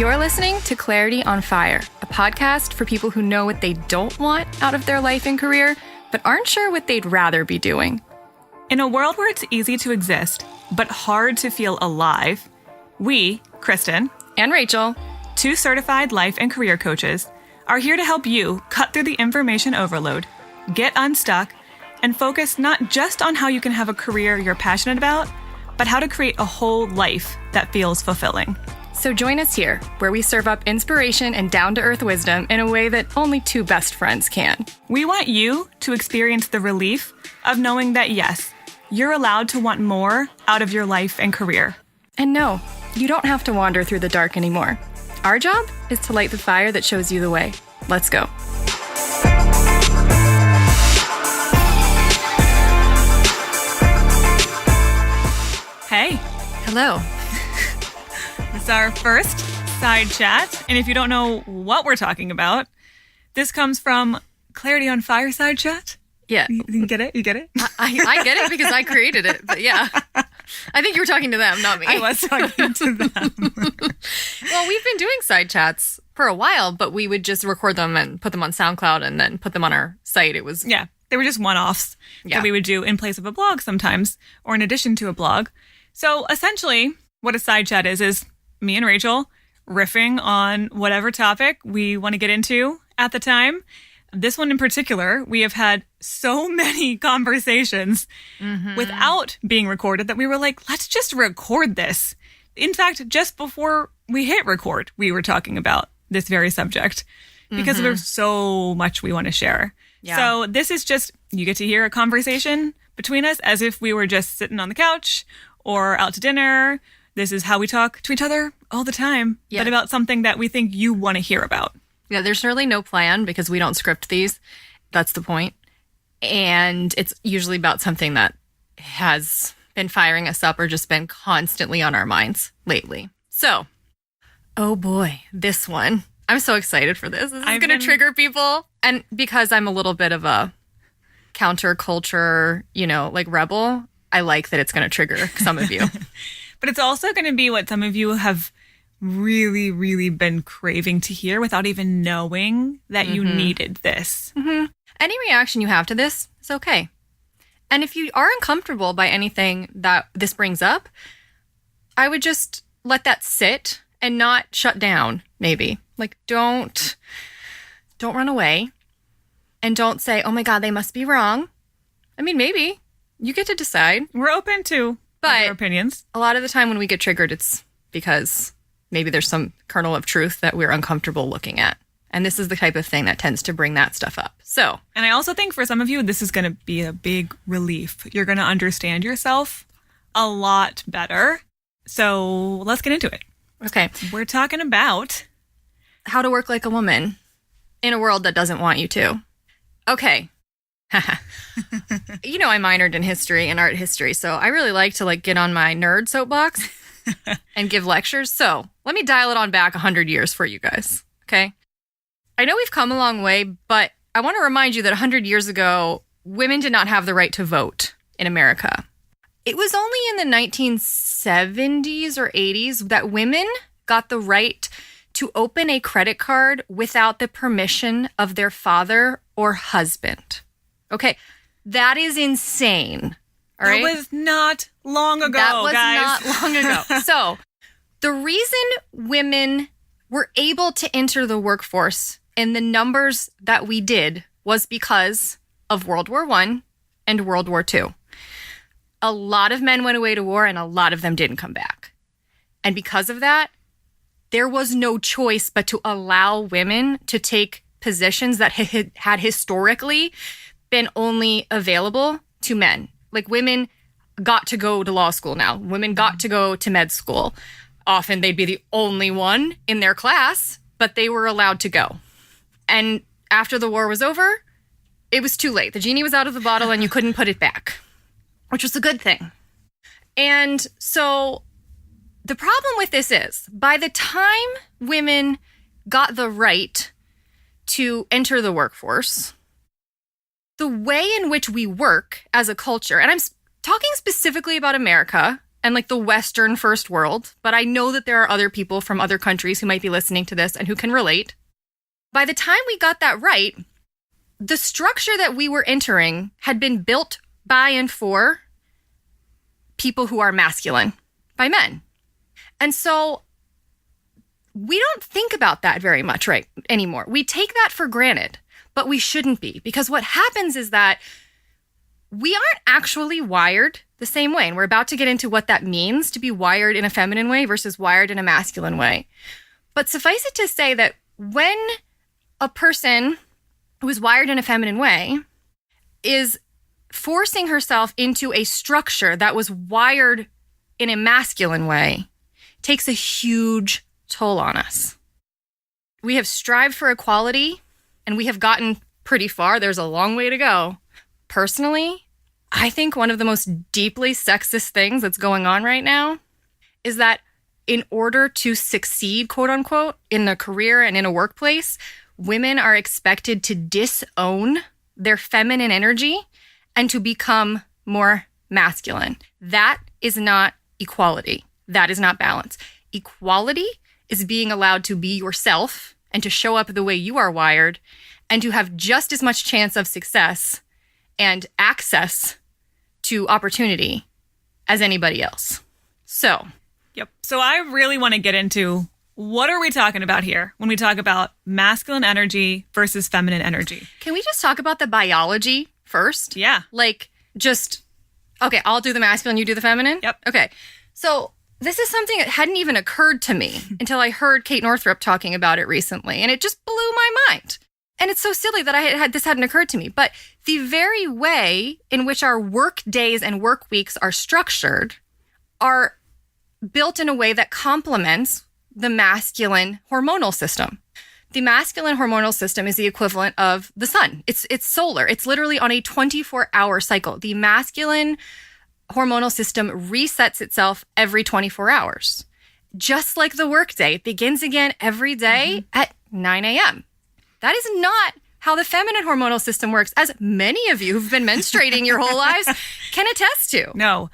You're listening to Clarity on Fire, a podcast for people who know what they don't want out of their life and career, but aren't sure what they'd rather be doing. In a world where it's easy to exist, but hard to feel alive, we, Kristen, And Rachel, two certified life and career coaches, are here to help you cut through the information overload, get unstuck, and focus not just on how you can have a career you're passionate about, but how to create a whole life that feels fulfilling. so join us here, where we serve up inspiration and down-to-earth wisdom in a way that only two best friends can. We want you to experience the relief of knowing that, yes, you're allowed to want more out of your life and career. And no, you don't have to wander through the dark anymore. Our job is to light the fire that shows you the way. Let's go. Hey, Hello. this is our first side chat. And if you don't know what we're talking about, this comes from Clarity on Fire side chat. Yeah, You get it? You get it? I get it because I created it, but yeah. I think you were talking to them, not me. I was talking to them. Well, we've been doing side chats for a while, but we would just record them and put them on SoundCloud and then put them on our site. It was Yeah, they were just one-offs Yeah. that we would do in place of a blog sometimes, or in addition to a blog. So essentially, what a side chat is me and Rachel riffing on whatever topic we want to get into at the time. This one in particular, we have had so many conversations without being recorded that we were like, let's just record this. In fact, just before we hit record, we were talking about this very subject because there's so much we want to share. Yeah. So this is just, you get to hear a conversation between us as if we were just sitting on the couch or out to dinner. This is how we talk to each other all the time, Yeah. but about something that we think you want to hear about. Yeah, there's really no plan because we don't script these. That's the point. And it's usually about something that has been firing us up or just been constantly on our minds lately. So, oh boy, this one. I'm so excited for this. This is going to trigger people. And because I'm a little bit of a counterculture, like rebel, I like that it's going to trigger some of you. But it's also going to be what some of you have really, really been craving to hear without even knowing that you needed this. Any reaction you have to this is okay. And if you are uncomfortable by anything that this brings up, I would just let that sit and not shut down, maybe. Like, don't run away and don't say, oh my God, they must be wrong. I mean, maybe. You get to decide. We're open to But- other opinions. A lot of the time when we get triggered, it's because maybe there's some kernel of truth that we're uncomfortable looking at. And this is the type of thing that tends to bring that stuff up. So, And I also think for some of you, this is going to be a big relief. You're going to understand yourself a lot better. So let's get into it. okay. We're talking about... How to work like a woman in a world that doesn't want you to. Okay. I minored in history and art history, so I really like to get on my nerd soapbox and give lectures. So let me dial it on back 100 years for you guys, okay? I know we've come a long way, but I want to remind you that 100 years ago, women did not have the right to vote in America. It was only in the 1970s or 80s that women got the right to open a credit card without the permission of their father or husband. Okay, that is insane. All right? That was not long ago, That was guys. not long ago. So, the reason women were able to enter the workforce in the numbers that we did was because of World War I and World War II. A lot of men went away to war and a lot of them didn't come back. And because of that, there was no choice but to allow women to take positions that had historically been only available to men. Like, women got to go to law school now. Women got to go to med school. Often they'd be the only one in their class, but they were allowed to go. And after the war was over, it was too late. The genie was out of the bottle and you couldn't put it back, which was a good thing. And so the problem with this is, by the time women got the right to enter the workforce, the way in which we work as a culture, and I'm talking specifically about America, and like the Western first world, but I know that there are other people from other countries who might be listening to this and who can relate. By the time we got that right, the structure that we were entering had been built by and for people who are masculine, by men. And so we don't think about that very much right anymore. We take that for granted, but we shouldn't be, because what happens is that we aren't actually wired the same way. And we're about to get into what that means to be wired in a feminine way versus wired in a masculine way. But suffice it to say that when a person who is wired in a feminine way is forcing herself into a structure that was wired in a masculine way, takes a huge toll on us. We have strived for equality and we have gotten pretty far. There's a long way to go. Personally, I think one of the most deeply sexist things that's going on right now is that in order to succeed, quote unquote, in a career and in a workplace, women are expected to disown their feminine energy and to become more masculine. That is not equality. That is not balance. Equality is being allowed to be yourself and to show up the way you are wired and to have just as much chance of success and access to opportunity as anybody else. So, yep. So I really want to get into what are we talking about here when we talk about masculine energy versus feminine energy? Can we just talk about the biology first? Yeah. Like, okay, I'll do the masculine, you do the feminine? Yep. Okay. So this is something that hadn't even occurred to me until I heard Kate Northrup talking about it recently, and it just blew my mind. And it's so silly that this hadn't occurred to me. But the very way in which our work days and work weeks are structured are built in a way that complements the masculine hormonal system. The masculine hormonal system is the equivalent of the sun. It's solar. It's literally on a 24-hour cycle. The masculine hormonal system resets itself every 24 hours. Just like the workday, it begins again every day at 9 a.m. That is not how the feminine hormonal system works, as many of you who've been menstruating your whole lives can attest to. No,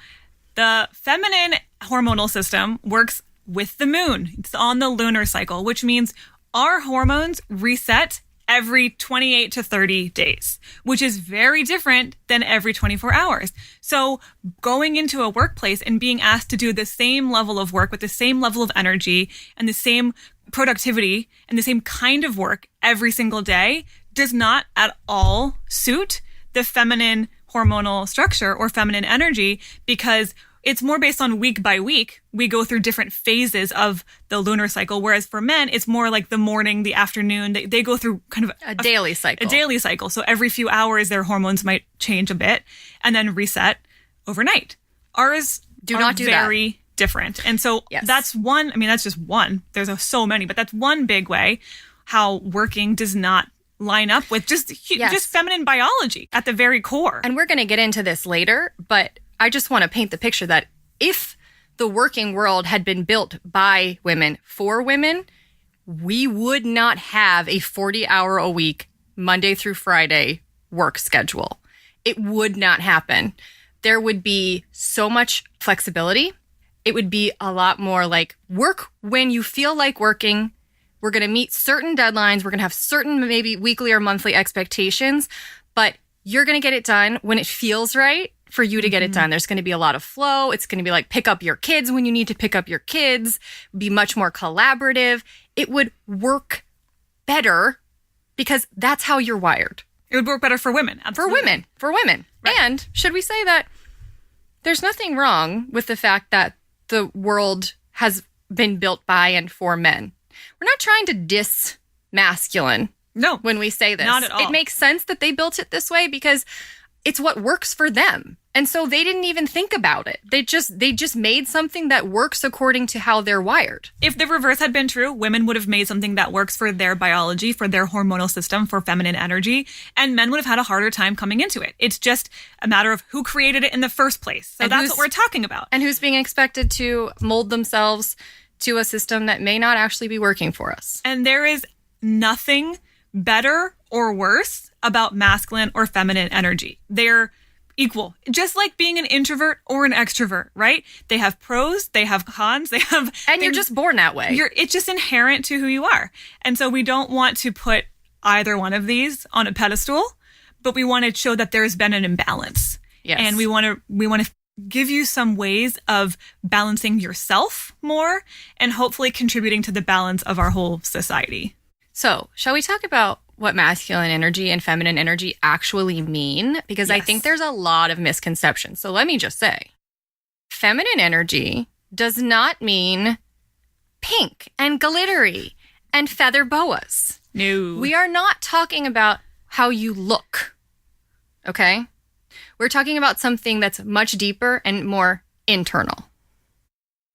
the feminine hormonal system works with the moon. It's on the lunar cycle, which means our hormones reset every 28 to 30 days, which is very different than every 24 hours. So going into a workplace and being asked to do the same level of work with the same level of energy and the same productivity and the same kind of work every single day does not at all suit the feminine hormonal structure or feminine energy, because it's more based on week by week. We go through different phases of the lunar cycle, whereas for men, it's more like the morning, the afternoon. They go through kind of a daily cycle. A daily cycle. So every few hours, their hormones might change a bit and then reset overnight. Ours do not do very different. And so that's one, I mean, that's just one. There's so many, but that's one big way how working does not line up with just feminine biology at the very core. And we're going to get into this later, but I just want to paint the picture that if the working world had been built by women for women, we would not have a 40-hour-a-week, Monday through Friday work schedule. It would not happen. There would be so much flexibility. It would be a lot more like work when you feel like working. We're going to meet certain deadlines. We're going to have certain maybe weekly or monthly expectations, but you're going to get it done when it feels right for you to get it done. There's going to be a lot of flow. It's going to be like pick up your kids when you need to pick up your kids, be much more collaborative. It would work better because that's how you're wired. It would work better for women. Absolutely. For women. Right. And should we say that there's nothing wrong with the fact that the world has been built by and for men. We're not trying to diss masculine. No. When we say this. Not at all. It makes sense that they built it this way because it's what works for them. And so they didn't even think about it. They just made something that works according to how they're wired. If the reverse had been true, women would have made something that works for their biology, for their hormonal system, for feminine energy, and men would have had a harder time coming into it. It's just a matter of who created it in the first place. So that's what we're talking about. And who's being expected to mold themselves to a system that may not actually be working for us. And there is nothing better or worse about masculine or feminine energy. They're equal, just like being an introvert or an extrovert, right? They have pros, they have cons, they have... And you're just born that way. It's just inherent to who you are. And so we don't want to put either one of these on a pedestal, but we want to show that there's been an imbalance. Yes. And we want to give you some ways of balancing yourself more and hopefully contributing to the balance of our whole society. So, shall we talk about what masculine energy and feminine energy actually mean? Because I think there's a lot of misconceptions. So let me just say, feminine energy does not mean pink and glittery and feather boas. No. We are not talking about how you look, okay? We're talking about something that's much deeper and more internal.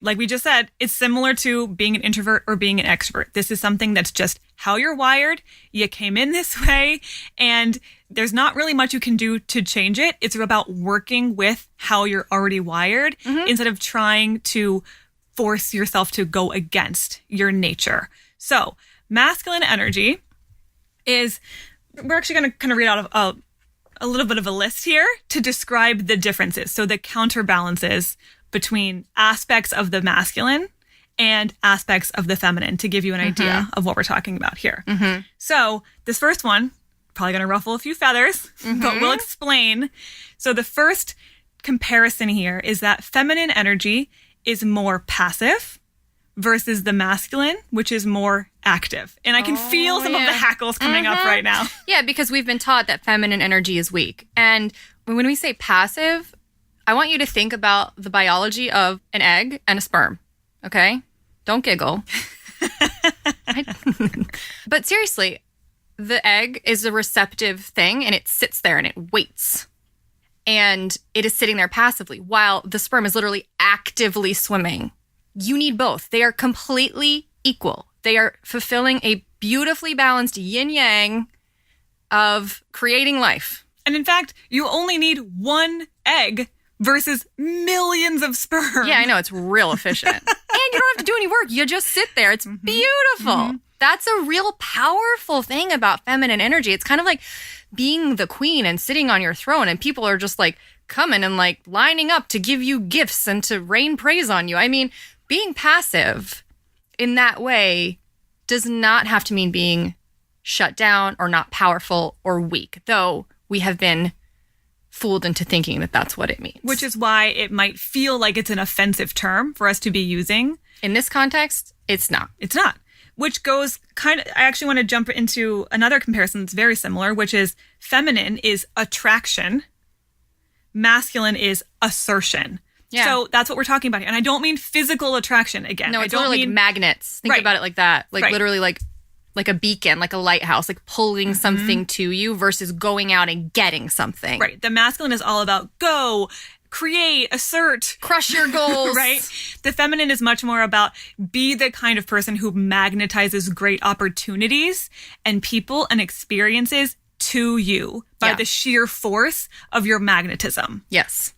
Like we just said, it's similar to being an introvert or being an extrovert. This is something that's just how you're wired. You came in this way, and there's not really much you can do to change it. It's about working with how you're already wired instead of trying to force yourself to go against your nature. So masculine energy is, we're actually going to kind of read out of a little bit of a list here to describe the differences. So the counterbalances between aspects of the masculine and aspects of the feminine to give you an idea of what we're talking about here. So this first one, probably going to ruffle a few feathers, but we'll explain. So the first comparison here is that feminine energy is more passive versus the masculine, which is more active. And I can feel some of the hackles coming up right now. Yeah, because we've been taught that feminine energy is weak. And when we say passive, I want you to think about the biology of an egg and a sperm, okay? Don't giggle. But seriously, the egg is a receptive thing, and it sits there and it waits. And it is sitting there passively while the sperm is literally actively swimming. You need both. They are completely equal. They are fulfilling a beautifully balanced yin-yang of creating life. And in fact, you only need one egg versus millions of sperm. Yeah, I know. It's real efficient. And you don't have to do any work. You just sit there. It's beautiful. That's a real powerful thing about feminine energy. It's kind of like being the queen and sitting on your throne, and people are just like coming and like lining up to give you gifts and to rain praise on you. I mean, being passive in that way does not have to mean being shut down or not powerful or weak, though we have been fooled into thinking that that's what it means. Which is why it might feel like it's an offensive term for us to be using. In this context, it's not. It's not. Which goes kind of, I actually want to jump into another comparison that's very similar, which is feminine is attraction, masculine is assertion. Yeah. So that's what we're talking about here. And I don't mean physical attraction again. No, it's I don't literally mean like magnets. Think about it like that. Like literally like a beacon, like a lighthouse, like pulling something to you versus going out and getting something. Right. The masculine is all about go, create, assert, crush your goals. Right. The feminine is much more about be the kind of person who magnetizes great opportunities and people and experiences to you by the sheer force of your magnetism. Yes.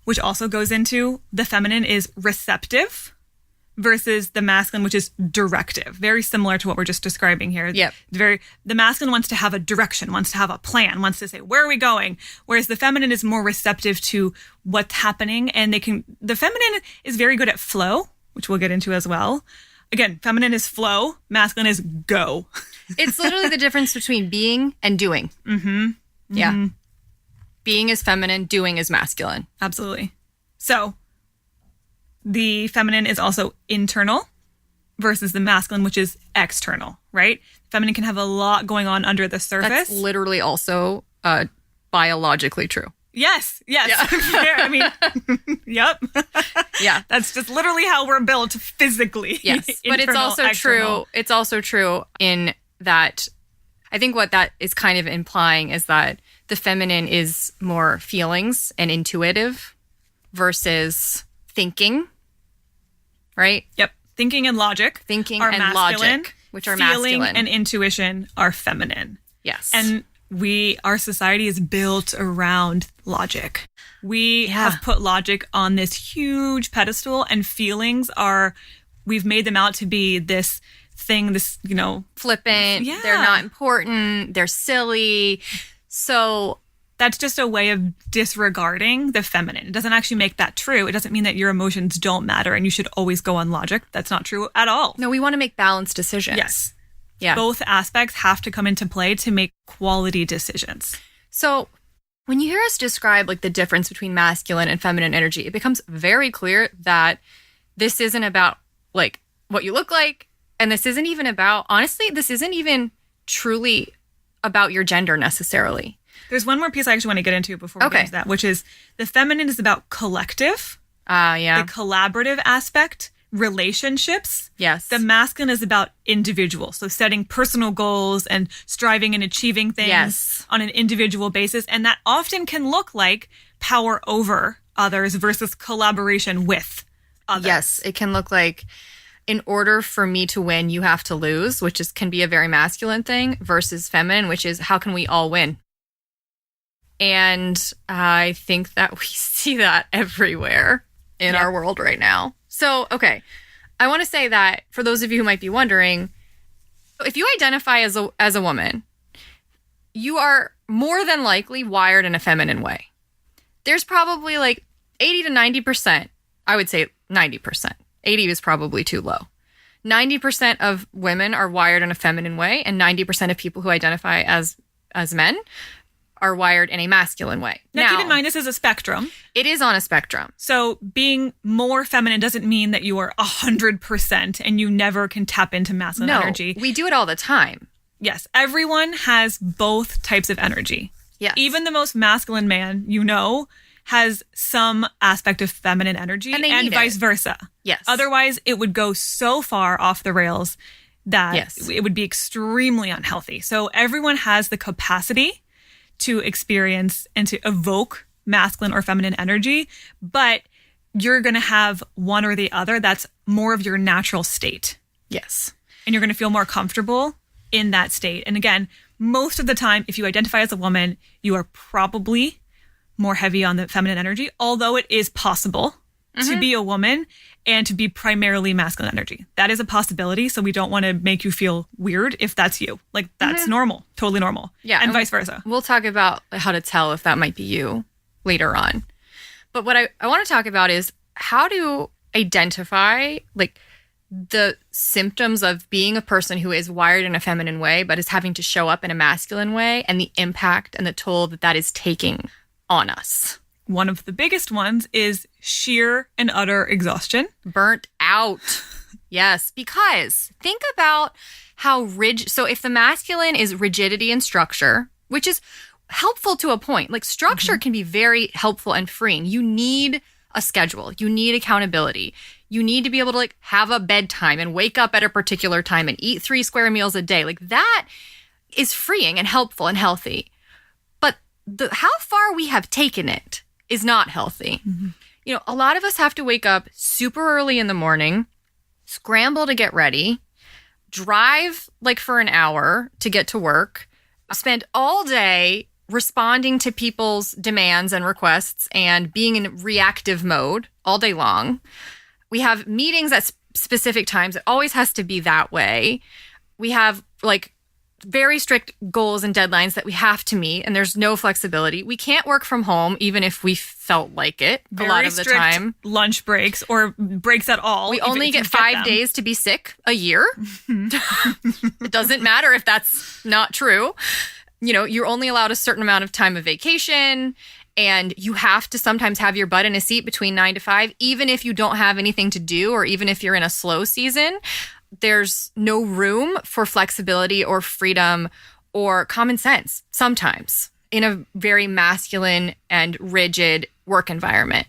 Which also goes into the feminine is receptive versus the masculine, which is directive. Very similar to what we're just describing here. Yep. The masculine wants to have a direction, wants to have a plan, wants to say, where are we going? Whereas the feminine is more receptive to what's happening. And the feminine is very good at flow, which we'll get into as well. Again, feminine is flow, masculine is go. It's literally the difference between being and doing. Yeah. Being is feminine, doing is masculine. Absolutely. So the feminine is also internal versus the masculine, which is external, right? Feminine can have a lot going on under the surface. That's literally also biologically true. Yes. Yeah. I mean, yep. Yeah. That's just literally how we're built physically. Yes. But it's also true. It's also true in that I think what that is kind of implying is that the feminine is more feelings and intuitive versus thinking, right? Yep. Thinking and logic. Thinking are and masculine, logic, which are feeling masculine. and intuition are feminine. Yes. And our society is built around logic. We have put logic on this huge pedestal, and feelings we've made them out to be this thing, flippant. They're not important. They're silly. So That's just a way of disregarding the feminine. It doesn't actually make that true. It doesn't mean that your emotions don't matter and you should always go on logic. That's not true at all. No, we want to make balanced decisions. Yes. Yeah. Both aspects have to come into play to make quality decisions. So when you hear us describe like the difference between masculine and feminine energy, it becomes very clear that this isn't about like what you look like. And this isn't even about, honestly, this isn't even truly about your gender necessarily. There's one more piece I actually want to get into before we get into that, which is the feminine is about collective. Yeah. The collaborative aspect, relationships. Yes. The masculine is about individual. So setting personal goals and striving and achieving things on an individual basis. And that often can look like power over others versus collaboration with others. Yes. It can look like in order for me to win, you have to lose, which can be a very masculine thing, versus feminine, which is how can we all win? And I think that we see that everywhere in our world right now. So, okay, I want to say that for those of you who might be wondering, if you identify as a woman, you are more than likely wired in a feminine way. There's probably like 80 to 90%. I would say 90%. 80 is probably too low. 90% of women are wired in a feminine way, and 90% of people who identify as men are wired in a masculine way. Now, keep in mind, this is a spectrum. It is on a spectrum. So being more feminine doesn't mean that you are 100% and you never can tap into masculine energy. We do it all the time. Yes, everyone has both types of energy. Yes. Even the most masculine man, has some aspect of feminine energy and vice versa. Yes. Otherwise, it would go so far off the rails that it would be extremely unhealthy. So everyone has the capacity to experience and to evoke masculine or feminine energy, but you're going to have one or the other that's more of your natural state. Yes. And you're going to feel more comfortable in that state. And again, most of the time, if you identify as a woman, you are probably more heavy on the feminine energy, although it is possible to be a woman and to be primarily masculine energy. That is a possibility. So we don't want to make you feel weird if that's you. Like that's normal, totally normal. Yeah. And vice versa. We'll talk about how to tell if that might be you later on. But what I want to talk about is how to identify like the symptoms of being a person who is wired in a feminine way, but is having to show up in a masculine way, and the impact and the toll that is taking on us. One of the biggest ones is sheer and utter exhaustion. Burnt out. Yes, because think about how rigid. So if the masculine is rigidity and structure, which is helpful to a point, like structure can be very helpful and freeing. You need a schedule. You need accountability. You need to be able to like have a bedtime and wake up at a particular time and eat 3 square meals a day. Like that is freeing and helpful and healthy. But how far we have taken it is not healthy. You know, a lot of us have to wake up super early in the morning, scramble to get ready, drive like for an hour to get to work, spend all day responding to people's demands and requests and being in reactive mode all day long. We have meetings at specific times. It always has to be that way. We have like very strict goals and deadlines that we have to meet, and there's no flexibility. We can't work from home even if we felt like it a lot of the time. Lunch breaks or breaks at all. We only get 5 days to be sick a year. It doesn't matter if that's not true. You know, you're only allowed a certain amount of time of vacation, and you have to sometimes have your butt in a seat between 9 to 5, even if you don't have anything to do or even if you're in a slow season. There's no room for flexibility or freedom or common sense sometimes in a very masculine and rigid work environment,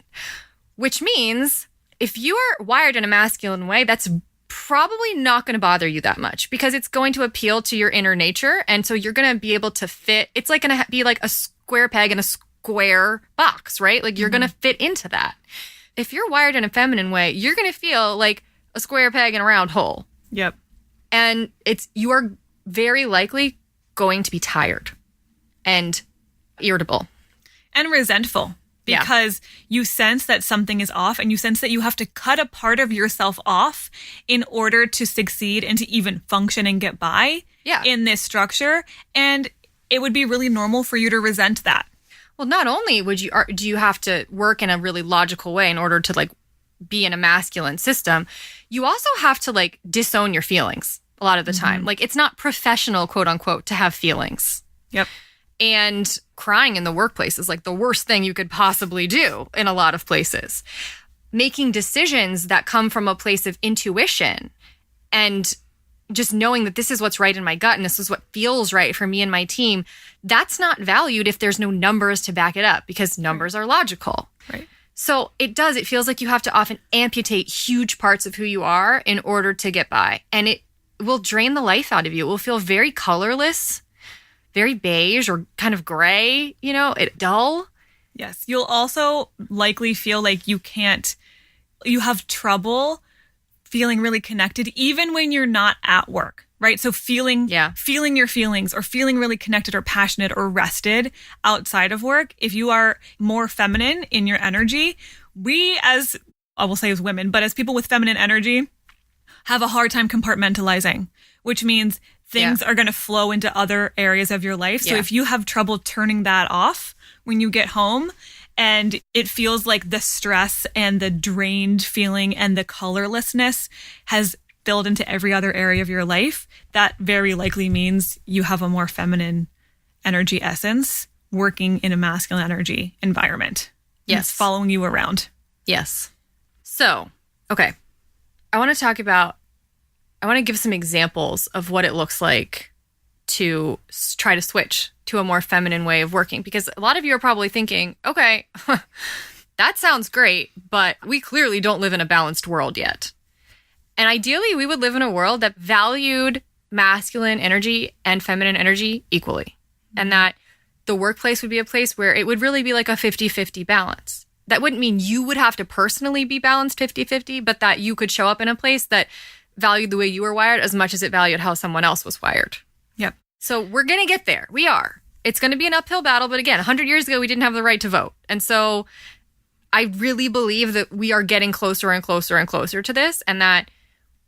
which means if you are wired in a masculine way, that's probably not going to bother you that much because it's going to appeal to your inner nature. And so you're going to be able to fit. It's like going to be like a square peg in a square box, right? Like you're going to fit into that. If you're wired in a feminine way, you're going to feel like a square peg in a round hole. Yep. And you are very likely going to be tired and irritable. And resentful because you sense that something is off and you sense that you have to cut a part of yourself off in order to succeed and to even function and get by in this structure. And it would be really normal for you to resent that. Well, not only do you have to work in a really logical way in order to like be in a masculine system, you also have to like disown your feelings a lot of the time. Like it's not professional, quote unquote, to have feelings. Yep. And crying in the workplace is like the worst thing you could possibly do in a lot of places. Making decisions that come from a place of intuition and just knowing that this is what's right in my gut and this is what feels right for me and my team, that's not valued if there's no numbers to back it up because numbers are logical. Right. So it feels like you have to often amputate huge parts of who you are in order to get by. And it will drain the life out of you. It will feel very colorless, very beige or kind of gray, dull. Yes. You'll also likely feel like you have trouble feeling really connected even when you're not at work, right? So feeling your feelings or feeling really connected or passionate or rested outside of work. If you are more feminine in your energy, we as, I will say as women, but as people with feminine energy have a hard time compartmentalizing, which means things are going to flow into other areas of your life. So if you have trouble turning that off when you get home and it feels like the stress and the drained feeling and the colorlessness has spilled into every other area of your life, that very likely means you have a more feminine energy essence working in a masculine energy environment. Yes. It's following you around. Yes. So, okay. I want to give some examples of what it looks like to try to switch to a more feminine way of working. Because a lot of you are probably thinking, okay, that sounds great, but we clearly don't live in a balanced world yet. And ideally, we would live in a world that valued masculine energy and feminine energy equally. And that the workplace would be a place where it would really be like a 50-50 balance. That wouldn't mean you would have to personally be balanced 50-50, but that you could show up in a place that valued the way you were wired as much as it valued how someone else was wired. Yep. So we're going to get there. We are. It's going to be an uphill battle. But again, 100 years ago, we didn't have the right to vote. And so I really believe that we are getting closer and closer and closer to this and that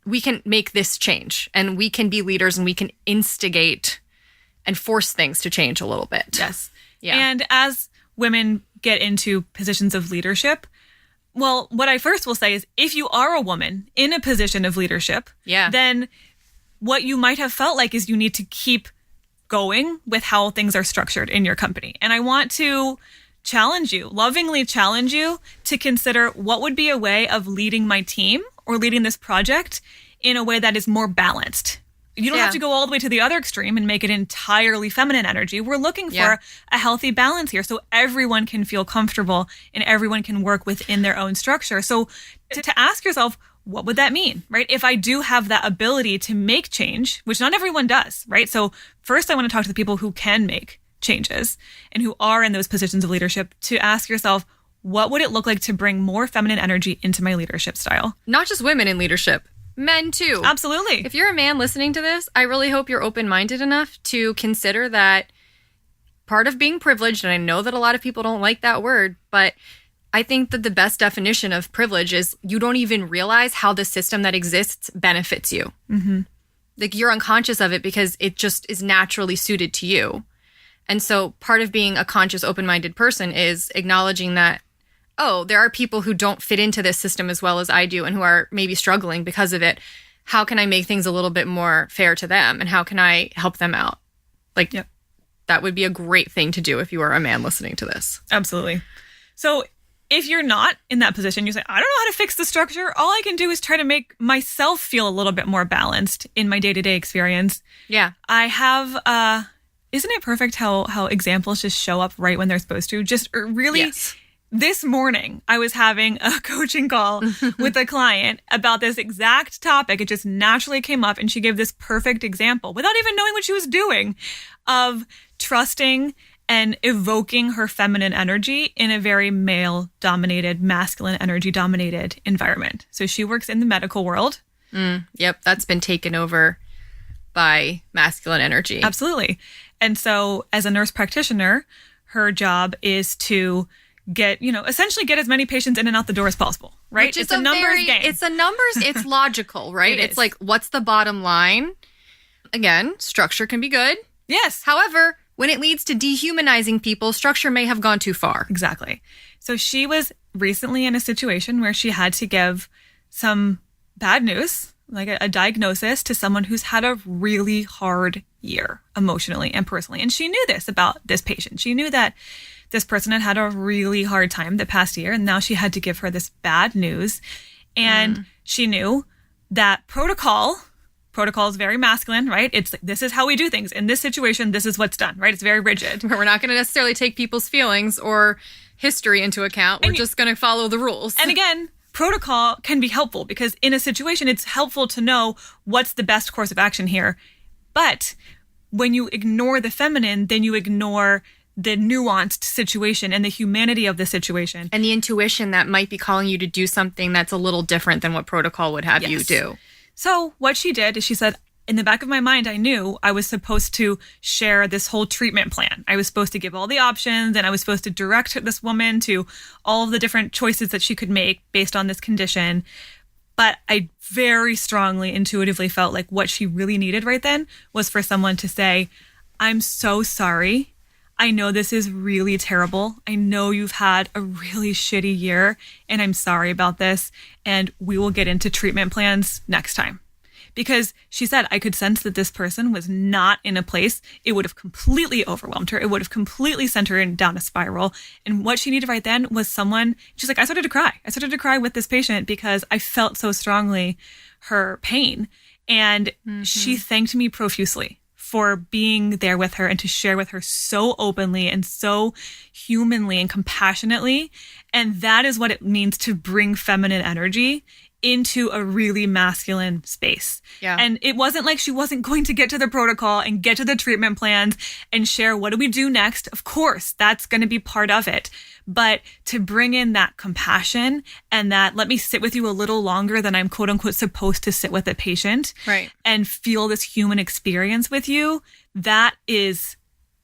we can make this change and we can be leaders and we can instigate and force things to change a little bit. Yes. Yeah. And as women get into positions of leadership, well, what I first will say is if you are a woman in a position of leadership, then what you might have felt like is you need to keep going with how things are structured in your company. And I want to lovingly challenge you to consider what would be a way of leading my team or leading this project in a way that is more balanced. You don't have to go all the way to the other extreme and make it entirely feminine energy. We're looking for a healthy balance here so everyone can feel comfortable and everyone can work within their own structure. So to ask yourself, what would that mean, right? If I do have that ability to make change, which not everyone does, right? So first I want to talk to the people who can make changes and who are in those positions of leadership to ask yourself, what would it look like to bring more feminine energy into my leadership style? Not just women in leadership. Men too. Absolutely. If you're a man listening to this, I really hope you're open-minded enough to consider that part of being privileged, and I know that a lot of people don't like that word, but I think that the best definition of privilege is you don't even realize how the system that exists benefits you. Mm-hmm. Like you're unconscious of it because it just is naturally suited to you. And so part of being a conscious, open-minded person is acknowledging that, oh, there are people who don't fit into this system as well as I do and who are maybe struggling because of it. How can I make things a little bit more fair to them? And how can I help them out? Like, that would be a great thing to do if you are a man listening to this. Absolutely. So if you're not in that position, you say, I don't know how to fix the structure. All I can do is try to make myself feel a little bit more balanced in my day-to-day experience. Yeah. I have, isn't it perfect how examples just show up right when they're supposed to? Just really... Yes. This morning, I was having a coaching call with a client about this exact topic. It just naturally came up and she gave this perfect example without even knowing what she was doing of trusting and evoking her feminine energy in a very male-dominated, masculine energy-dominated environment. So she works in the medical world. Yep, that's been taken over by masculine energy. Absolutely. And so as a nurse practitioner, her job is to essentially get as many patients in and out the door as possible, right? Which is it's a numbers game. It's a numbers, it's logical, right? It's like, what's the bottom line? Again, structure can be good. Yes. However, when it leads to dehumanizing people, structure may have gone too far. Exactly. So she was recently in a situation where she had to give some bad news, like a diagnosis, to someone who's had a really hard year emotionally and personally. And she knew this about this patient. She knew that this person had had a really hard time the past year, and now she had to give her this bad news. And she knew that protocol is very masculine, right? It's like, this is how we do things. In this situation, this is what's done, right? It's very rigid. We're not going to necessarily take people's feelings or history into account. We're just going to follow the rules. And again, protocol can be helpful because in a situation, it's helpful to know what's the best course of action here. But when you ignore the feminine, then you ignore the nuanced situation and the humanity of the situation. And the intuition that might be calling you to do something that's a little different than what protocol would have you do. So what she did is she said, in the back of my mind, I knew I was supposed to share this whole treatment plan. I was supposed to give all the options, and I was supposed to direct this woman to all of the different choices that she could make based on this condition. But I very strongly, intuitively felt like what she really needed right then was for someone to say, I'm so sorry. I know this is really terrible. I know you've had a really shitty year, and I'm sorry about this. And we will get into treatment plans next time. Because she said, I could sense that this person was not in a place. It would have completely overwhelmed her. It would have completely sent her down a spiral. And what she needed right then was someone, she's like, I started to cry. I started to cry with this patient because I felt so strongly her pain. And she thanked me profusely for being there with her and to share with her so openly and so humanly and compassionately. And that is what it means to bring feminine energy into a really masculine space. Yeah. And it wasn't like she wasn't going to get to the protocol and get to the treatment plans and share what do we do next. Of course, that's going to be part of it. But to bring in that compassion and that let me sit with you a little longer than I'm quote unquote supposed to sit with a patient, right, and feel this human experience with you, that is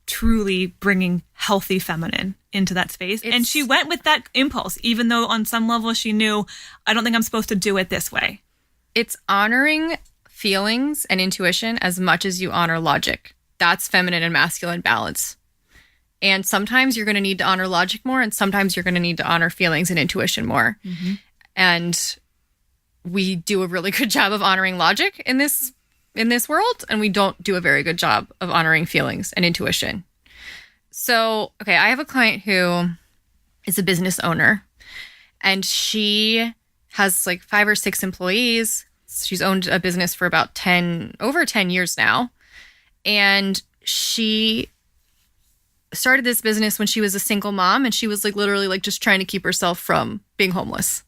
truly bringing healthy feminine into that space. And she went with that impulse, even though on some level she knew, I don't think I'm supposed to do it this way. It's honoring feelings and intuition as much as you honor logic. That's feminine and masculine balance. And sometimes you're going to need to honor logic more, and sometimes you're going to need to honor feelings and intuition more. And we do a really good job of honoring logic in this world, and we don't do a very good job of honoring feelings and intuition. So, okay, I have a client who is a business owner, and she has like 5 or 6 employees. She's owned a business for about over 10 years now. And she started this business when she was a single mom, and she was like literally like just trying to keep herself from being homeless.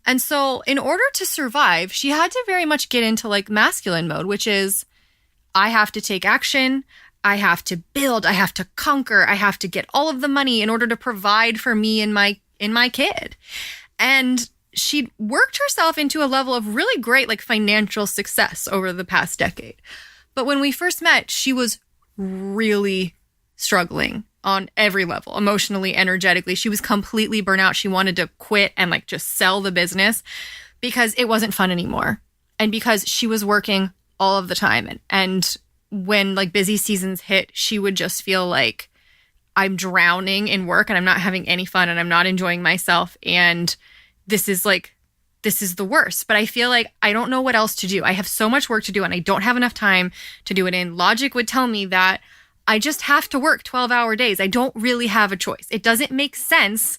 And so in order to survive, she had to very much get into like masculine mode, which is I have to take action. I have to build. I have to conquer. I have to get all of the money in order to provide for me and my kid. And she worked herself into a level of really great like financial success over the past decade. But when we first met, she was really struggling on every level, emotionally, energetically. She was completely burnt out. She wanted to quit and like just sell the business because it wasn't fun anymore. And because she was working all of the time. And when like busy seasons hit, she would just feel like I'm drowning in work and I'm not having any fun and I'm not enjoying myself. And this is the worst. But I feel like I don't know what else to do. I have so much work to do and I don't have enough time to do it in. Logic would tell me that I just have to work 12-hour days. I don't really have a choice. It doesn't make sense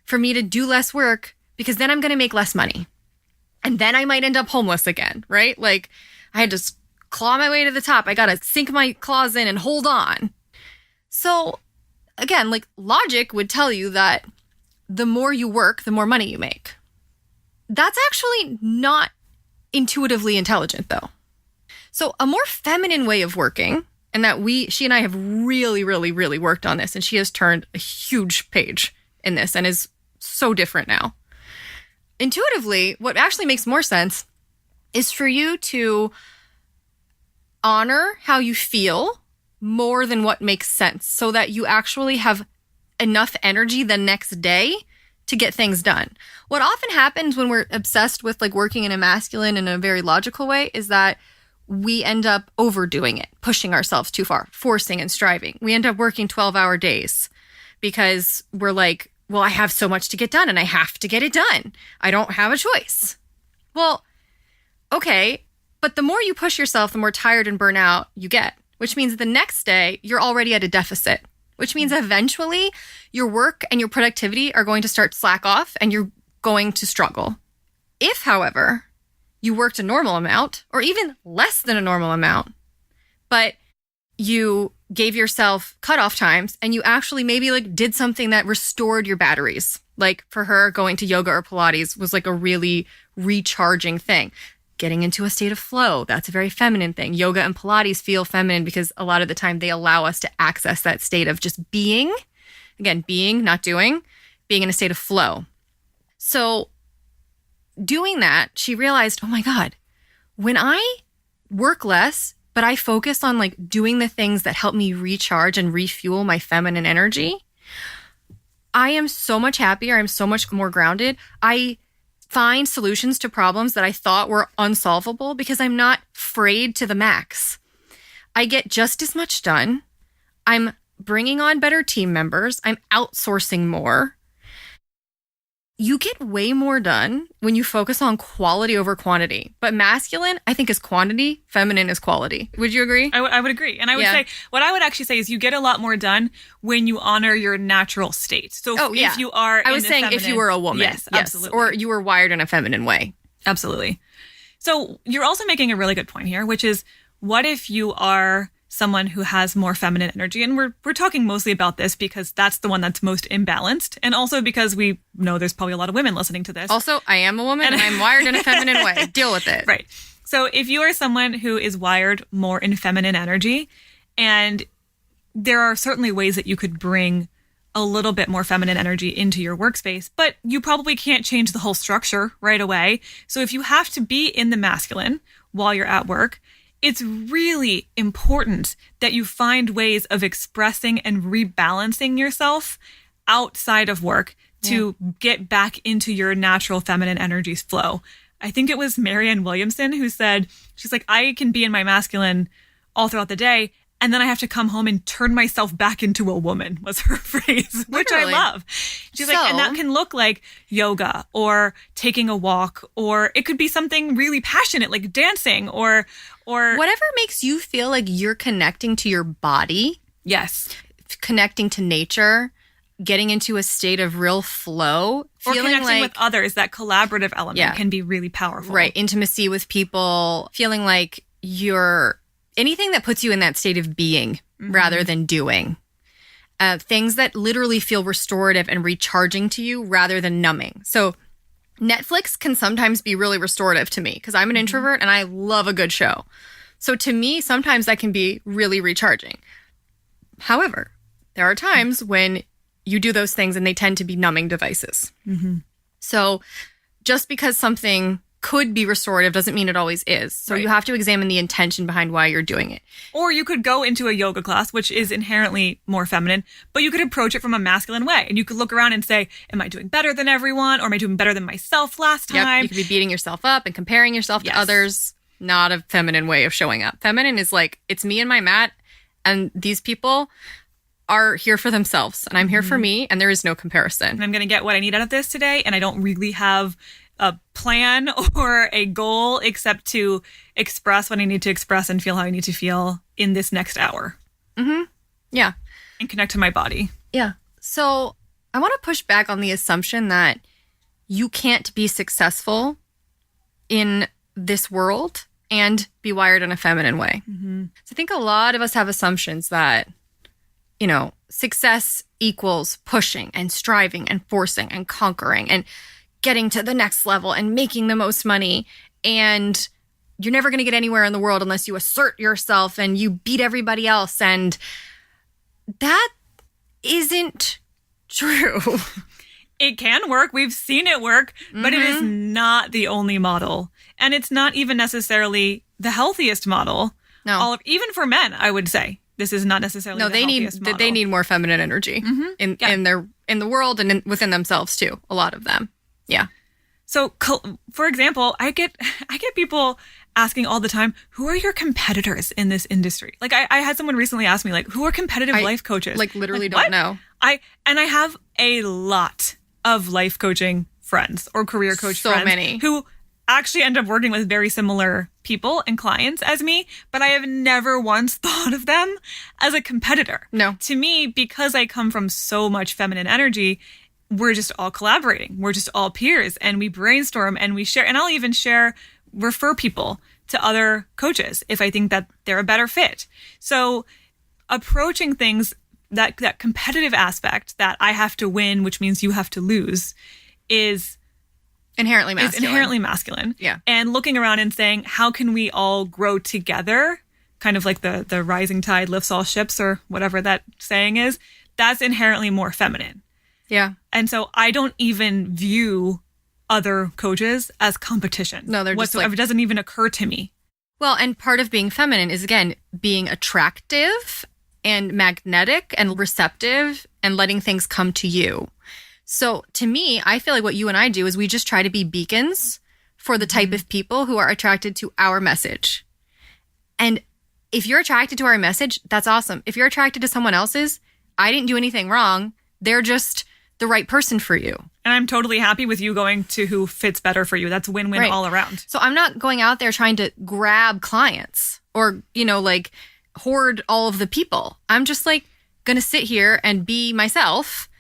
for me to do less work because then I'm going to make less money. And then I might end up homeless again, right? Like I had to claw my way to the top. I got to sink my claws in and hold on. So again, like logic would tell you that the more you work, the more money you make. That's actually not intuitively intelligent though. So a more feminine way of working, and that she and I have really, really, really worked on this, and she has turned a huge page in this and is so different now. Intuitively, what actually makes more sense is for you to honor how you feel more than what makes sense so that you actually have enough energy the next day to get things done. What often happens when we're obsessed with like working in a masculine in a very logical way is that we end up overdoing it, pushing ourselves too far, forcing and striving. We end up working 12-hour days because we're like, well, I have so much to get done and I have to get it done. I don't have a choice. Well, okay, but the more you push yourself, the more tired and burnt out you get, which means the next day you're already at a deficit, which means eventually your work and your productivity are going to start slack off and you're going to struggle. If, however, you worked a normal amount or even less than a normal amount, but you gave yourself cutoff times and you actually maybe like did something that restored your batteries. Like for her, going to yoga or Pilates was like a really recharging thing. Getting into a state of flow, that's a very feminine thing. Yoga and Pilates feel feminine because a lot of the time they allow us to access that state of just being. Again, being, not doing, being in a state of flow. So doing that, she realized, oh my God, when I work less, but I focus on like doing the things that help me recharge and refuel my feminine energy, I am so much happier. I'm so much more grounded. I find solutions to problems that I thought were unsolvable because I'm not frayed to the max. I get just as much done. I'm bringing on better team members. I'm outsourcing more. You get way more done when you focus on quality over quantity. But masculine, I think, is quantity. Feminine is quality. Would you agree? I would agree. And I would say, what I would actually say is you get a lot more done when you honor your natural state. So if you are I was saying feminine, if you were a woman. Yes, absolutely. Or you were wired in a feminine way. Absolutely. So you're also making a really good point here, which is what if you are someone who has more feminine energy? And we're talking mostly about this because that's the one that's most imbalanced. And also because we know there's probably a lot of women listening to this. Also, I am a woman and I'm wired in a feminine way. Deal with it. Right. So if you are someone who is wired more in feminine energy, and there are certainly ways that you could bring a little bit more feminine energy into your workspace, but you probably can't change the whole structure right away. So if you have to be in the masculine while you're at work, it's really important that you find ways of expressing and rebalancing yourself outside of work to get back into your natural feminine energies flow. I think it was Marianne Williamson who said, she's like, I can be in my masculine all throughout the day, and then I have to come home and turn myself back into a woman, was her phrase, which I love. She's like, and that can look like yoga or taking a walk, or it could be something really passionate like dancing or whatever makes you feel like you're connecting to your body. Yes. Connecting to nature, getting into a state of real flow. Or connecting with others. That collaborative element can be really powerful. Right. Intimacy with people, feeling like you're anything that puts you in that state of being rather than doing. Things that literally feel restorative and recharging to you rather than numbing. So Netflix can sometimes be really restorative to me because I'm an introvert and I love a good show. So to me, sometimes that can be really recharging. However, there are times when you do those things and they tend to be numbing devices. So just because something could be restorative doesn't mean it always is. So you have to examine the intention behind why you're doing it. Or you could go into a yoga class, which is inherently more feminine, but you could approach it from a masculine way. And you could look around and say, am I doing better than everyone? Or am I doing better than myself last time? You could be beating yourself up and comparing yourself to others. Not a feminine way of showing up. Feminine is like, it's me and my mat, and these people are here for themselves, and I'm here for me, and there is no comparison. And I'm going to get what I need out of this today, and I don't really have a plan or a goal except to express what I need to express and feel how I need to feel in this next hour. Yeah. And connect to my body. Yeah. So I want to push back on the assumption that you can't be successful in this world and be wired in a feminine way. So I think a lot of us have assumptions that, you know, success equals pushing and striving and forcing and conquering and getting to the next level and making the most money. And you're never going to get anywhere in the world unless you assert yourself and you beat everybody else. And that isn't true. It can work. We've seen it work, but it is not the only model. And it's not even necessarily the healthiest model. No. Even for men, I would say. This is not necessarily the healthiest model. They need more feminine energy in the world and within themselves too. A lot of them. Yeah. So, for example, I get people asking all the time, who are your competitors in this industry? Like I had someone recently ask me, like, who are competitive life coaches? Like literally like, don't know. I have a lot of life coaching friends or career coach So friends many. who actually end up working with very similar people and clients as me, but I have never once thought of them as a competitor. No. To me, because I come from so much feminine energy, we're just all collaborating. We're just all peers, and we brainstorm and we share. And I'll even refer people to other coaches if I think that they're a better fit. So approaching things, that competitive aspect that I have to win, which means you have to lose, is Inherently masculine. Yeah. And looking around and saying, how can we all grow together? Kind of like the rising tide lifts all ships, or whatever that saying is. That's inherently more feminine. Yeah. And so I don't even view other coaches as competition. No, they're just whatsoever. It doesn't even occur to me. Well, and part of being feminine is, again, being attractive and magnetic and receptive and letting things come to you. So to me, I feel like what you and I do is we just try to be beacons for the type of people who are attracted to our message. And if you're attracted to our message, that's awesome. If you're attracted to someone else's, I didn't do anything wrong. They're just the right person for you. And I'm totally happy with you going to who fits better for you. That's win-win all around. So I'm not going out there trying to grab clients or, like hoard all of the people. I'm just like going to sit here and be myself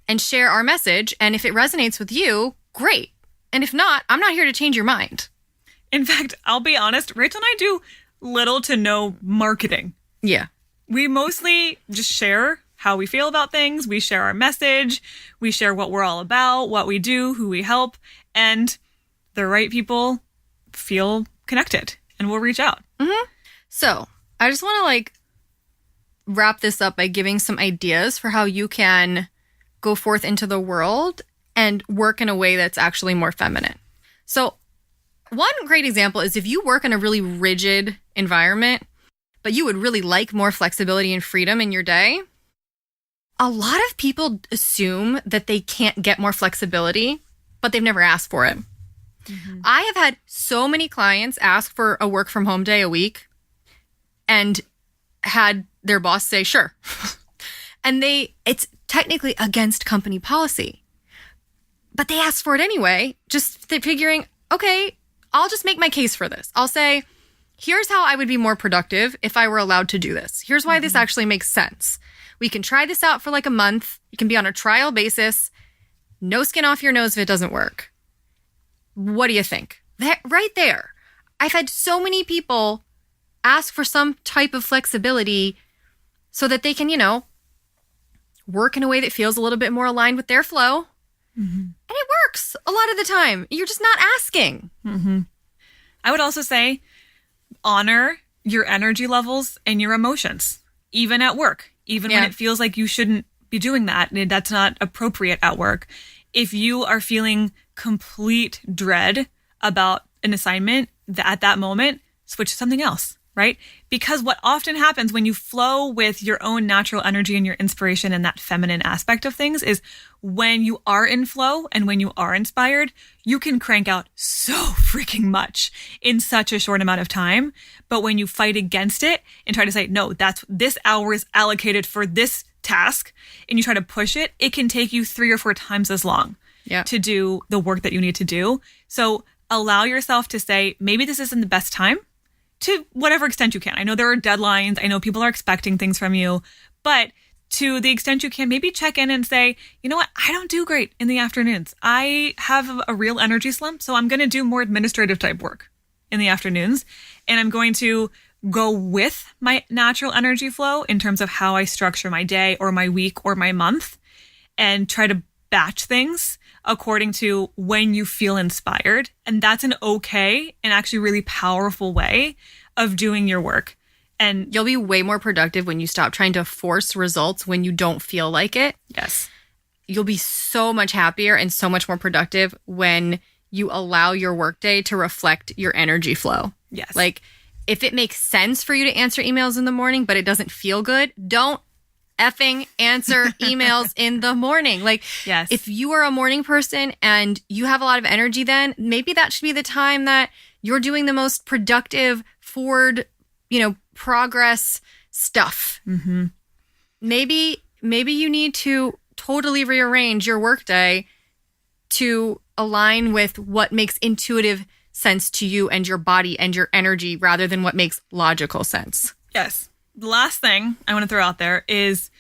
and share our message. And if it resonates with you, great. And if not, I'm not here to change your mind. In fact, I'll be honest, Rachel and I do little to no marketing. Yeah. We mostly just share how we feel about things. We share our message. We share what we're all about, what we do, who we help. And the right people feel connected and will reach out. Mm-hmm. So I just want to wrap this up by giving some ideas for how you can go forth into the world and work in a way that's actually more feminine. So one great example is if you work in a really rigid environment, but you would really like more flexibility and freedom in your day, a lot of people assume that they can't get more flexibility, but they've never asked for it. Mm-hmm. I have had so many clients ask for a work from home day a week and had their boss say, sure. And it's technically against company policy, but they asked for it anyway, just figuring, okay, I'll just make my case for this. I'll say, here's how I would be more productive if I were allowed to do this. Here's why this actually makes sense. We can try this out for a month. It can be on a trial basis. No skin off your nose if it doesn't work. What do you think? That right there. I've had so many people ask for some type of flexibility so that they can, work in a way that feels a little bit more aligned with their flow. Mm-hmm. And it works a lot of the time. You're just not asking. Mm-hmm. I would also say honor your energy levels and your emotions, even at work, even when it feels like you shouldn't be doing that. That's not appropriate at work. If you are feeling complete dread about an assignment at that moment, switch to something else. Right? Because what often happens when you flow with your own natural energy and your inspiration and that feminine aspect of things is when you are in flow and when you are inspired, you can crank out so freaking much in such a short amount of time. But when you fight against it and try to say, no, this hour is allocated for this task, and you try to push it, it can take you 3 or 4 times as long to do the work that you need to do. So allow yourself to say, maybe this isn't the best time. To whatever extent you can. I know there are deadlines. I know people are expecting things from you. But to the extent you can, maybe check in and say, you know what? I don't do great in the afternoons. I have a real energy slump, so I'm going to do more administrative type work in the afternoons. And I'm going to go with my natural energy flow in terms of how I structure my day or my week or my month and try to batch things according to when you feel inspired. And that's an okay and actually really powerful way of doing your work. And you'll be way more productive when you stop trying to force results when you don't feel like it. Yes. You'll be so much happier and so much more productive when you allow your workday to reflect your energy flow. Yes. If it makes sense for you to answer emails in the morning, but it doesn't feel good, don't effing answer emails in the morning. If you are a morning person and you have a lot of energy, then maybe that should be the time that You're doing the most productive forward, progress stuff. Mm-hmm. Maybe you need to totally rearrange your workday to align with what makes intuitive sense to you and your body and your energy rather than what makes logical sense. Yes. The last thing I want to throw out there is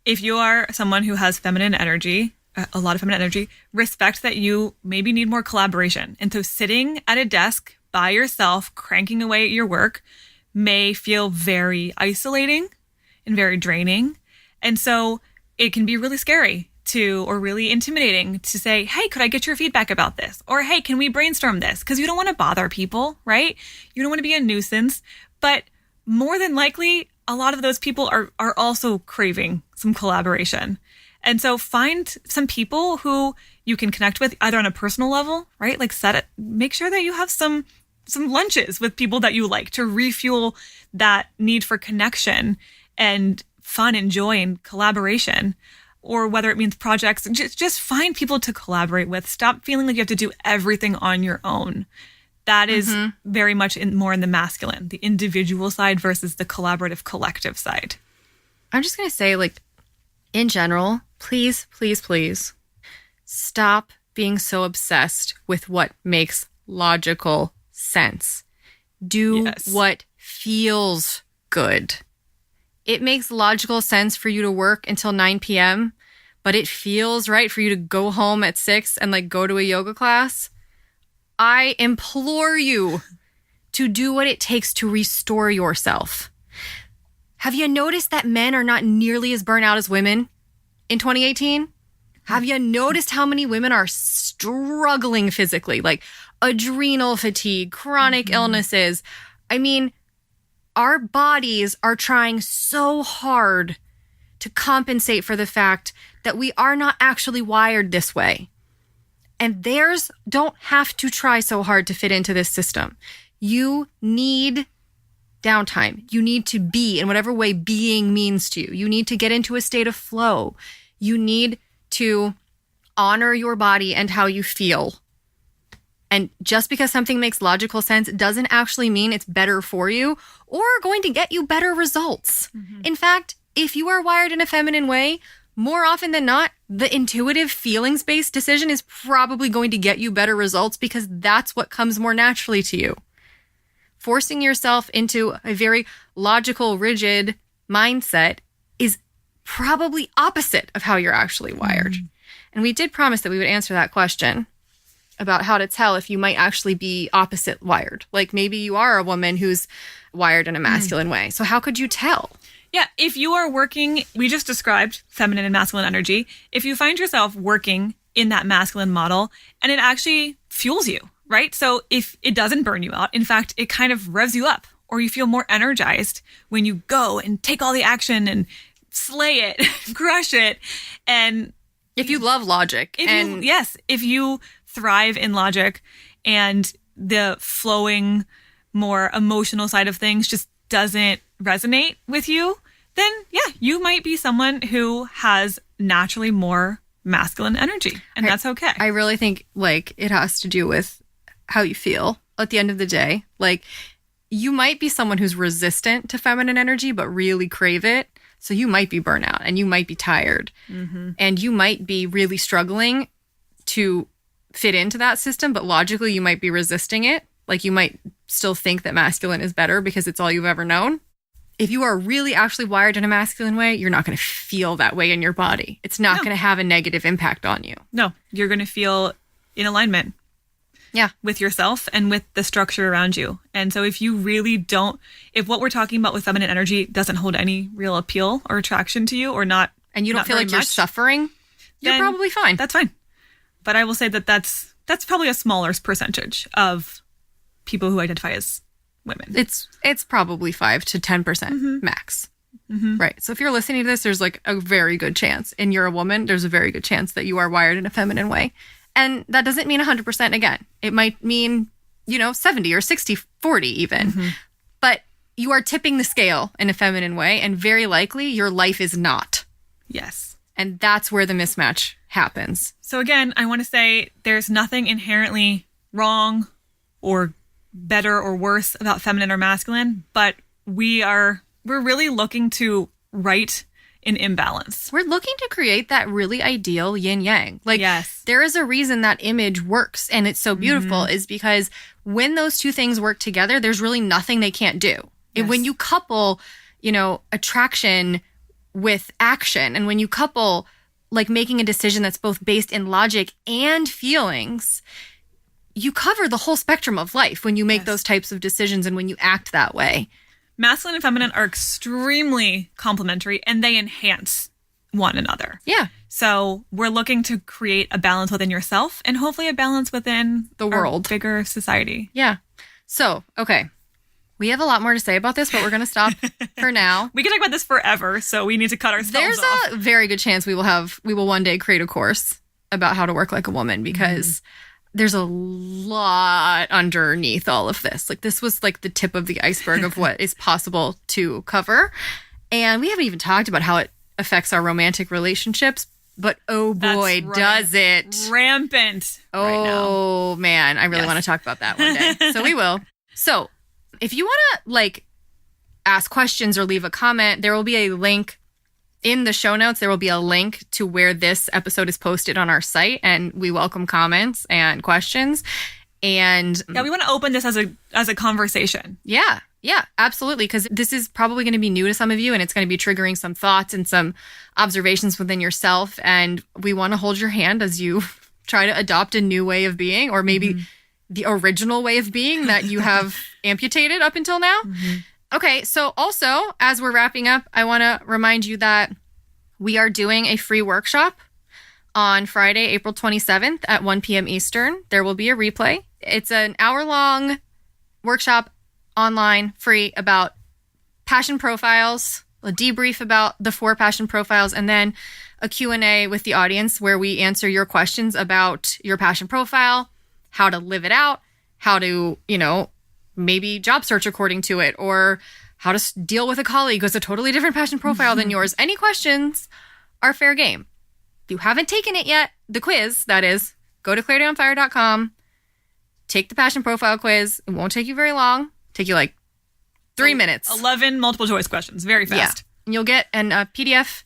if you are someone who has feminine energy, a lot of feminine energy, respect that you maybe need more collaboration. And so sitting at a desk by yourself, cranking away at your work may feel very isolating and very draining. And so it can be really scary or really intimidating to say, hey, could I get your feedback about this? Or, hey, can we brainstorm this? Because you don't want to bother people, right? You don't want to be a nuisance. But more than likely, a lot of those people are also craving some collaboration. And so find some people who you can connect with either on a personal level, right? Like make sure that you have some lunches with people that you like to refuel that need for connection and fun and joy and collaboration. Or whether it means projects, just find people to collaborate with. Stop feeling like you have to do everything on your own. That is very much more in the masculine, the individual side versus the collaborative collective side. I'm just going to say, in general, please, please, please stop being so obsessed with what makes logical sense. Do what feels good. It makes logical sense for you to work until 9 p.m., but it feels right for you to go home at 6 and go to a yoga class. I implore you to do what it takes to restore yourself. Have you noticed that men are not nearly as burnt out as women in 2018? Have you noticed how many women are struggling physically, adrenal fatigue, chronic illnesses? I mean, our bodies are trying so hard to compensate for the fact that we are not actually wired this way. And theirs don't have to try so hard to fit into this system. You need downtime. You need to be in whatever way being means to you. You need to get into a state of flow. You need to honor your body and how you feel. And just because something makes logical sense doesn't actually mean it's better for you or going to get you better results. Mm-hmm. In fact, if you are wired in a feminine way, more often than not, the intuitive feelings-based decision is probably going to get you better results because that's what comes more naturally to you. Forcing yourself into a very logical, rigid mindset is probably opposite of how you're actually wired. Mm-hmm. And we did promise that we would answer that question about how to tell if you might actually be opposite wired. Maybe you are a woman who's wired in a masculine way. So how could you tell? Yeah, if you are working, we just described feminine and masculine energy. If you find yourself working in that masculine model and it actually fuels you, right? So if it doesn't burn you out, in fact, it kind of revs you up or you feel more energized when you go and take all the action and slay it, crush it. And if you love logic. If you thrive in logic and the flowing, more emotional side of things just doesn't resonate with you, then you might be someone who has naturally more masculine energy, and that's okay. I really think it has to do with how you feel at the end of the day. You might be someone who's resistant to feminine energy, but really crave it. So you might be burnout and you might be tired and you might be really struggling to fit into that system, but logically you might be resisting it. You might still think that masculine is better because it's all you've ever known. If you are really actually wired in a masculine way, you're not going to feel that way in your body. It's not going to have a negative impact on you. No, you're going to feel in alignment. Yeah. With yourself and with the structure around you. And so if you really if what we're talking about with feminine energy doesn't hold any real appeal or attraction to you or not, and you don't feel like you're suffering, you're probably fine. That's fine. But I will say that that's probably a smaller percentage of people who identify as women. It's probably 5 to 10% max. Mm-hmm. Right. So if you're listening to this, there's a very good chance, and you're a woman, there's a very good chance that you are wired in a feminine way. And that doesn't mean 100% again. It might mean, 70 or 60, 40 even. Mm-hmm. But you are tipping the scale in a feminine way, and very likely your life is not. Yes. And that's where the mismatch happens. So again, I want to say there's nothing inherently wrong or better or worse about feminine or masculine, but we're really looking to right an imbalance. We're looking to create that really ideal yin yang. Like, yes. There is a reason that image works and it's so beautiful is because when those two things work together, there's really nothing they can't do. Yes. And when you couple, attraction with action, and when you couple like making a decision that's both based in logic and feelings, you cover the whole spectrum of life when you make those types of decisions and when you act that way. Masculine and feminine are extremely complementary and they enhance one another. Yeah. So we're looking to create a balance within yourself and hopefully a balance within the world, bigger society. Yeah. So, okay. We have a lot more to say about this, but we're going to stop for now. We can talk about this forever, so we need to cut ourselves off. There's a very good chance we will one day create a course about how to work like a woman because there's a lot underneath all of this. Like, this was like the tip of the iceberg of what is possible to cover. And we haven't even talked about how it affects our romantic relationships. But oh boy, does it. Rampant right now. Oh man, I really want to talk about that one day. So we will. So if you want to ask questions or leave a comment, there will be a link in the show notes. There will be a link to where this episode is posted on our site, and we welcome comments and questions. And we want to open this as a conversation. Yeah, absolutely. Because this is probably going to be new to some of you, and it's going to be triggering some thoughts and some observations within yourself. And we want to hold your hand as you try to adopt a new way of being, or maybe the original way of being that you have amputated up until now. Okay, so also, as we're wrapping up, I want to remind you that we are doing a free workshop on Friday, April 27th at 1 p.m. Eastern. There will be a replay. It's an hour-long workshop online, free, about passion profiles, a debrief about the 4 passion profiles, and then a Q&A with the audience where we answer your questions about your passion profile, how to live it out, how to, maybe job search according to it, or how to deal with a colleague who has a totally different passion profile than yours. Any questions are fair game. If you haven't taken it yet, the quiz, that is, go to clarityonfire.com, take the passion profile quiz. It won't take you very long. Take you 3 minutes. 11 multiple choice questions. Very fast. Yeah. And you'll get a PDF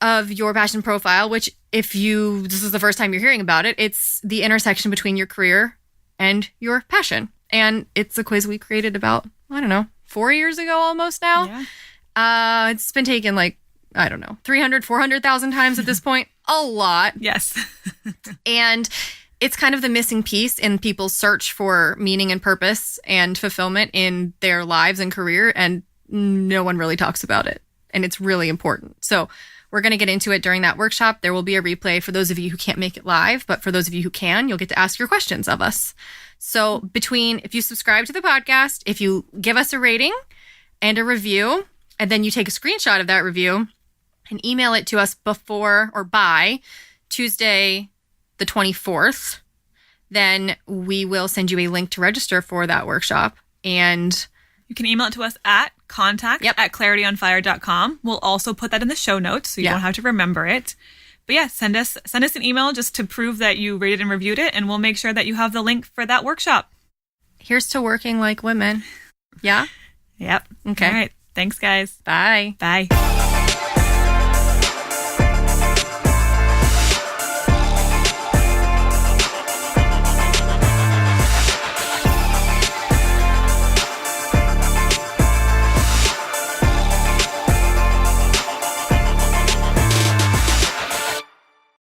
of your passion profile, which this is the first time you're hearing about it, it's the intersection between your career and your passion. And it's a quiz we created about, 4 years ago almost now. Yeah. It's been taken 300, 400,000 times at this point. A lot. Yes. And it's kind of the missing piece in people's search for meaning and purpose and fulfillment in their lives and career. And no one really talks about it. And it's really important. So we're going to get into it during that workshop. There will be a replay for those of you who can't make it live, but for those of you who can, you'll get to ask your questions of us. So if you subscribe to the podcast, if you give us a rating and a review, and then you take a screenshot of that review and email it to us before or by Tuesday, the 24th, then we will send you a link to register for that workshop. And you can email it to us at contact@clarityonfire.com. We'll also put that in the show notes so you don't have to remember it. But yeah, send us an email just to prove that you rated and reviewed it, and we'll make sure that you have the link for that workshop. Here's to working like women. Yeah? Yep. Okay. All right. Thanks, guys. Bye. Bye.